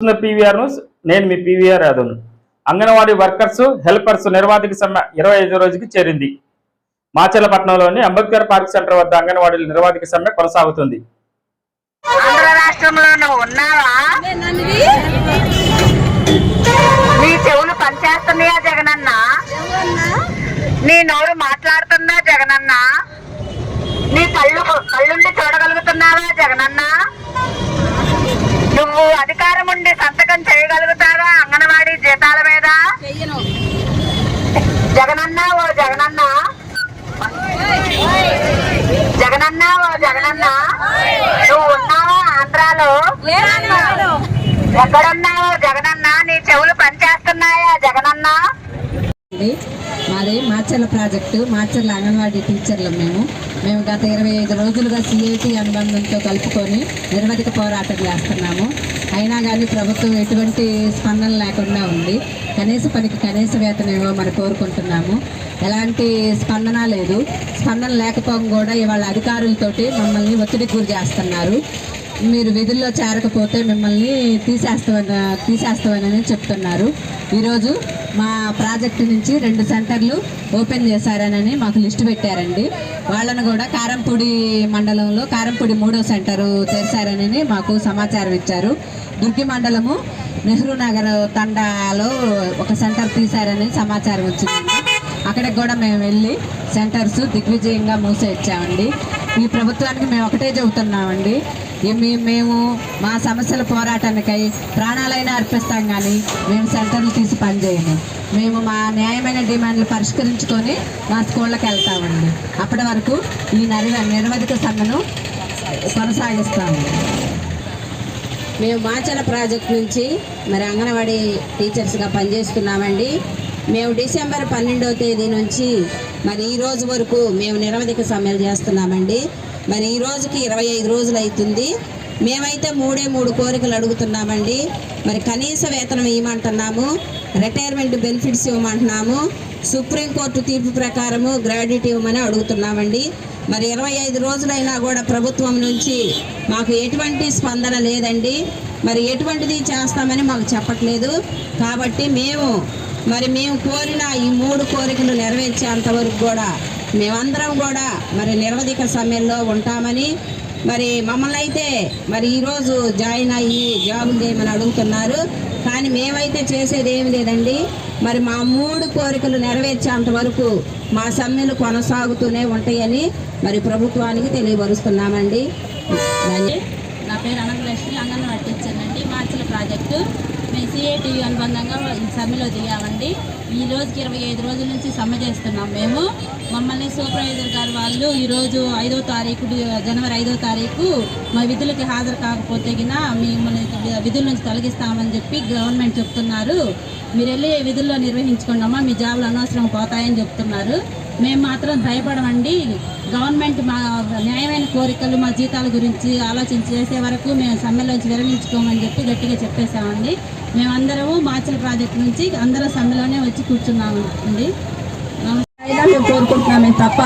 PVR news. నేను మీ PVR Yadav. Anganwadi workers helpers నిర్వాధిక సమ్మె 25వ రోజుకి చేరింది. మాచర్లపట్నంలోని అంబేద్కర్ పార్క్ సెంటర్ వద్ద అంగన్వాడీల నిర్వాధిక సమ్మె కొనసాగుతుంది. ఆంధ్ర రాష్ట్రంలో నువ్వు ఉన్నావా? నీ చెవులు పనిచేస్తున్నాయా జగనన్న? నీ నోరు మాట్లాడుతుందా జగనన్న? నీ కళ్ళుండి చూడగలుగుతున్నావా జగనన్న? నువ్వు అధికారం ఉండి సంతకం చేయగలుగుతావా అంగన్వాడీ జీతాల మీద? జగనన్న ఓ జగనన్న, జగనన్న ఓ జగనన్న, నువ్వు ఉన్నావా ఆంధ్రాలో? ఎక్కడున్నావో జగనన్న? నీ చెవులు పనిచేస్తున్నాయా జగనన్న? మాది మాచర్ల ప్రాజెక్టు, మాచర్ల అంగన్వాడీ టీచర్లు. మేము గత 25 రోజులుగా సిఐటి అనుబంధంతో కలుపుకొని నిరవధిక పోరాటం చేస్తున్నాము. అయినా కానీ ప్రభుత్వం ఎటువంటి స్పందన లేకుండా ఉంది. కనీస పనికి కనీస వేతనం ఇవ్వమని కోరుకుంటున్నాము. ఎలాంటి స్పందన లేదు. స్పందన లేకపోవడం కూడా ఇవాళ అధికారులతోటి మమ్మల్ని ఒత్తిడికి గురి చేస్తున్నారు. మీరు విధుల్లో చేరకపోతే మిమ్మల్ని తీసేస్తామని చెప్తున్నారు. ఈరోజు మా ప్రాజెక్టు నుంచి 2 సెంటర్లు ఓపెన్ చేశారనని మాకు లిస్టు పెట్టారండి. వాళ్ళను కూడా కారంపూడి మండలంలో కారంపూడి 3వ సెంటరు తెరిచారని మాకు సమాచారం ఇచ్చారు. దుర్గి మండలము నెహ్రూ నగర్ తండాలో ఒక సెంటర్ తీశారని సమాచారం వచ్చిందండి. అక్కడికి కూడా మేము వెళ్ళి సెంటర్స్ దిగ్విజయంగా మూసేచ్చామండి. ఈ ప్రభుత్వానికి మేము ఒకటే చెబుతున్నామండి, మేము మా సమస్యల పోరాటానికై ప్రాణాలైనా అర్పిస్తాం, కానీ మేము సెంటర్లు తీసి పనిచేయము. మేము మా న్యాయమైన డిమాండ్లు పరిష్కరించుకొని మా స్కూళ్ళకి వెళ్తామండి. అప్పటి వరకు ఈ నిరవధిక సమ్మెను కొనసాగిస్తాము. మేము మాచర్ల ప్రాజెక్ట్ నుంచి అంగన్వాడీ టీచర్స్గా పనిచేస్తున్నామండి. మేము డిసెంబర్ 12వ తేదీ నుంచి ఈ రోజు వరకు మేము నిరవధిక సమ్మెలు చేస్తున్నామండి. ఈ రోజుకి 25 రోజులు అవుతుంది. మేమైతే 3 కోరికలు అడుగుతున్నామండి. కనీస వేతనం ఇవ్వమంటున్నాము, రిటైర్మెంట్ బెనిఫిట్స్ ఇవ్వమంటున్నాము, సుప్రీంకోర్టు తీర్పు ప్రకారము గ్రాడ్యుయేట్ ఇవ్వమని అడుగుతున్నామండి. 25 రోజులైనా కూడా ప్రభుత్వం నుంచి మాకు ఎటువంటి స్పందన లేదండి. ఎటువంటిది చేస్తామని మాకు చెప్పట్లేదు. కాబట్టి మేము కోరిన ఈ 3 కోరికలు నెరవేర్చేంతవరకు కూడా మేమందరం కూడా నిరవధిక సమ్మెల్లో ఉంటామని, మమ్మల్ని అయితే ఈరోజు జాయిన్ అయ్యి జాబులు చేయమని అడుగుతున్నారు. కానీ మేమైతే చేసేది ఏమి లేదండి. మా 3 కోరికలు నెరవేర్చేంత వరకు మా సమ్మెలు కొనసాగుతూనే ఉంటాయని ప్రభుత్వానికి తెలియపరుస్తున్నామండి. నా పేరు అనంతలక్ష్మి, అంగన్వాడీ టీచర్ అండి. మాచర్ల ప్రాజెక్టు మేము సిఐటి అనుబంధంగా సమ్మెలో దిగామండి. ఈ రోజుకి 25 రోజుల నుంచి సమ్మె చేస్తున్నాం. మమ్మల్ని సూపర్వైజర్ గారు వాళ్ళు ఈరోజు జనవరి 5వ తారీఖు మా విధులకి హాజరు కాకపోతే మిమ్మల్ని విధుల నుంచి తొలగిస్తామని చెప్పి గవర్నమెంట్ చెప్తున్నారు. మీరు వెళ్ళి విధుల్లో నిర్వహించుకున్నామా, మీ జాబులు అనవసరం పోతాయని చెప్తున్నారు. మేము మాత్రం భయపడమండి. గవర్నమెంట్ మా న్యాయమైన కోరికలు, మా జీతాల గురించి ఆలోచించి చేసే వరకు మేము సమ్మెలోంచి విరమించుకోమని చెప్పి గట్టిగా చెప్పేశామండి. మేమందరము మాచర్ల ప్రాజెక్టు నుంచి అందరం సమ్మెలోనే వచ్చి కూర్చున్నాము అండి. అయినా మేము కోరుకుంటున్నామే తప్ప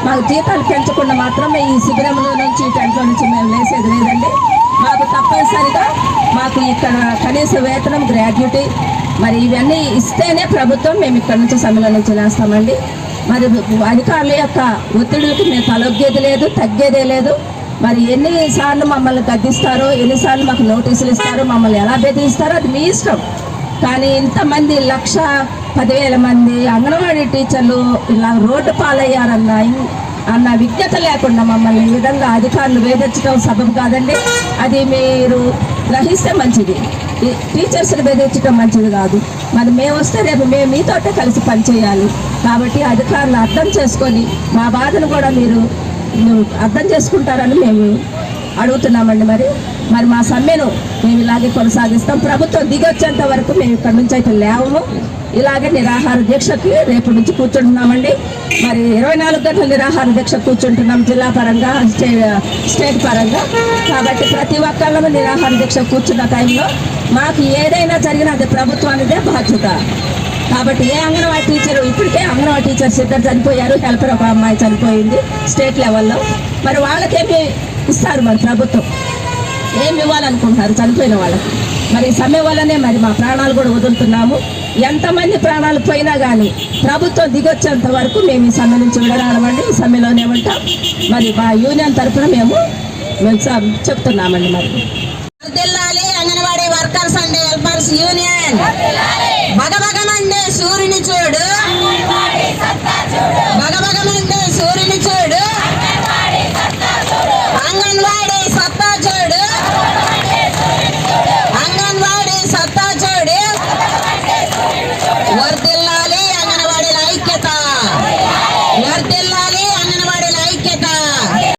మాకు జీతాలు పెంచకుండా మాత్రమే ఈ శిబిరంలో నుంచి టెంట్లో నుంచి మేము వేసేది లేదండి. మాకు తప్పనిసరిగా ఇక్కడ కనీస వేతనం, గ్రాడ్యుటీ ఇవన్నీ ఇస్తేనే ప్రభుత్వం మేము ఇక్కడ నుంచి సమ్మెలో నుంచి వేస్తామండి. అధికారుల యొక్క ఒత్తిడికి మేము తలొగ్గేది లేదు, తగ్గేదే లేదు. ఎన్నిసార్లు మమ్మల్ని గద్దిస్తారో, ఎన్నిసార్లు మాకు నోటీసులు ఇస్తారో, మమ్మల్ని ఎలా బెదిరిస్తారో అది మీ ఇష్టం. కానీ ఇంతమంది 1,10,000 మంది అంగన్వాడీ టీచర్లు ఇలా రోడ్డు పాలయ్యారన్న విజ్ఞత లేకుండా మమ్మల్ని ఈ విధంగా అధికారులు వేధించడం సబబు కాదండి. అది మీరు గ్రహిస్తే మంచిది. టీచర్స్ని బెదిరించడం మంచిది కాదు. మేము వస్తే రేపు మేము మీతోటే కలిసి పనిచేయాలి. కాబట్టి అధికారులు అర్థం చేసుకొని మా బాధను కూడా మీరు అర్థం చేసుకుంటారని మేము అడుగుతున్నామండి. మా సమ్మెను మేము ఇలాగే కొనసాగిస్తాం. ప్రభుత్వం దిగొచ్చేంత వరకు మేము ఇక్కడ నుంచి అయితే లేవము. ఇలాగే నిరాహార దీక్షకి రేపు నుంచి కూర్చుంటున్నామండి. 24 గంటల నిరాహార దీక్ష కూర్చుంటున్నాం, జిల్లా పరంగా, స్టేట్ పరంగా. కాబట్టి ప్రతి ఒక్కళ్ళము నిరాహార దీక్ష కూర్చున్న టైంలో మాకు ఏదైనా జరిగినా అది ప్రభుత్వానిదే బాధ్యత. కాబట్టి ఏ అంగన్వాడీ టీచరు, ఇప్పటికే అంగన్వాడీ టీచర్స్ 2 చనిపోయారు, హెల్పర్ ఒక అమ్మాయి చనిపోయింది స్టేట్ లెవెల్లో. వాళ్ళకేమి ఇస్తారు ప్రభుత్వం? ఏమి ఇవ్వాలనుకుంటున్నారు చనిపోయిన వాళ్ళకి? మరి సమ్మె వల్లనే మరి మా ప్రాణాలు కూడా వదులుతున్నాము. ఎంతమంది ప్రాణాలు పోయినా కానీ ప్రభుత్వం దిగొచ్చేంత వరకు మేము ఈ సమ్మె నుంచి విడరాడమండి. ఈ సమ్మెలోనే ఉంటాం. మరి మా యూనియన్ తరఫున మేము చెప్తున్నామండి. మరి వర్ధిల్లాలి anganwadi workers and helpers union. భగభగమండే సూర్యుని చూడు,